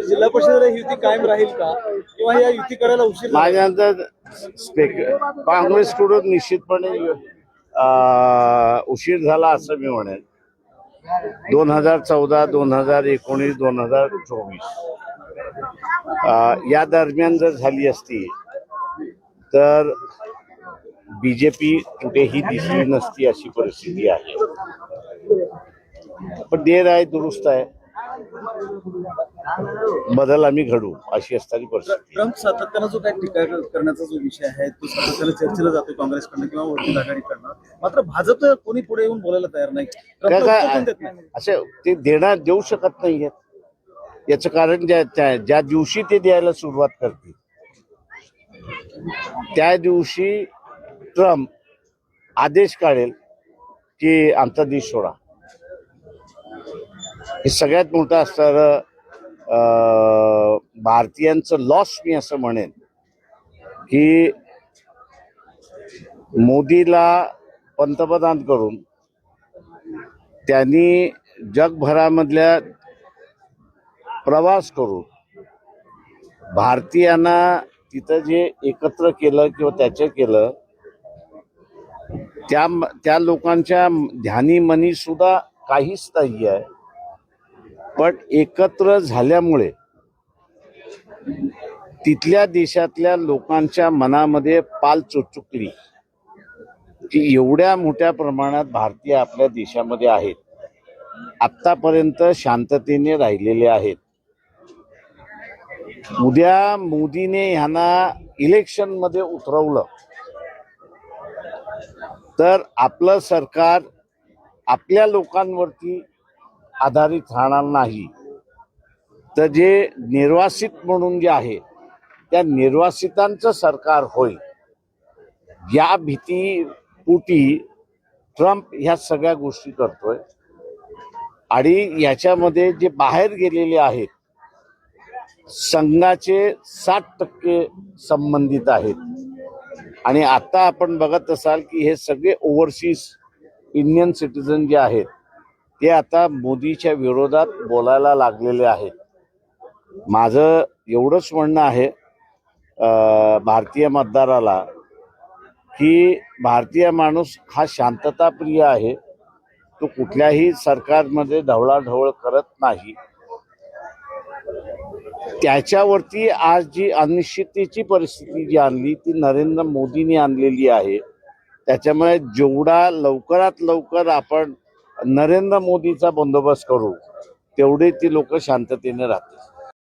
तर जिल्हा परिषदेला ही युती कायम राहील का किंवा या युती करायला उशीर झाला? माझ्यानंतर काँग्रेसकडून निश्चितपणे उशीर झाला असं मी म्हणेन. 2014, 2019, 2024 या दरम्यान जर झाली असती तर बीजेपी कुठेही दिसली नसती अशी परिस्थिती आहे. पण देर आहे दुरुस्त आहे, बदल आम्ही घडू अशी असणारी परिस्थिती. ट्रम्प सातत्यानं जो काही टीका करण्याचा जो विषय आहे तो सातत्यानं चर्चेला जातो काँग्रेसकडनं किंवा वरती आघाडीकडनं, मात्र भाजप कोणी पुढे येऊन बोलायला तयार नाही. असं ते देऊ शकत नाहीये. याचं कारण ज्या दिवशी ते द्यायला सुरुवात करतील त्या दिवशी ट्रम्प आदेश काढेल की आमचा देश सोडा. हे सगळ्यात मोठं असणारं भारतीयांचं लॉस मी असं म्हणेन की मोदीला पंतप्रधान करून त्यांनी जगभरामधल्या प्रवास करून भारतीयांना तिथं जे एकत्र केलं किंवा त्याचं केलं त्या लोकांच्या ध्यानी मनी सुद्धा काहीच नाही आहे. पण एकत्र झाल्यामुळे तिथल्या देशातल्या लोकांच्या मनामध्ये पाल चुचुकली की एवढ्या मोठ्या प्रमाणात भारतीय आपल्या देशामध्ये आहेत, आत्तापर्यंत शांततेने राहिलेले आहेत. उद्या मोदीने ह्यांना इलेक्शन मध्ये उतरवलं तर आपलं सरकार आपल्या लोकांवरती आधारित राहणार नाही, तर जे निर्वासित म्हणून जे आहे त्या निर्वासितांचं सरकार होईल. या भीतीपोटी ट्रम्प ह्या सगळ्या गोष्टी करतोय. आणि याच्यामध्ये जे बाहेर गेलेले आहेत संघाचे 60% संबंधित आहेत. आणि आता आपण बघत असाल की हे सगळे ओव्हरसीज इंडियन सिटीजन जे आहेत ते आता मोदीच्या विरोधात बोलायला लागलेले आहेत. माझं एवढंच म्हणणं आहे भारतीय मतदाराला की भारतीय माणूस हा शांतताप्रिय आहे. तो कुठल्याही सरकारमध्ये ढवळाढवळ करत नाही. त्याच्यावरती आज जी अनिश्चिततेची परिस्थिती जी आणली ती नरेंद्र मोदींनी आणलेली आहे. त्याच्यामुळे जेवढा लवकरात लवकर आपण नरेंद्र मोदीचा बंदोबस्त करू तेवढे ती लोक शांततेने राहतील.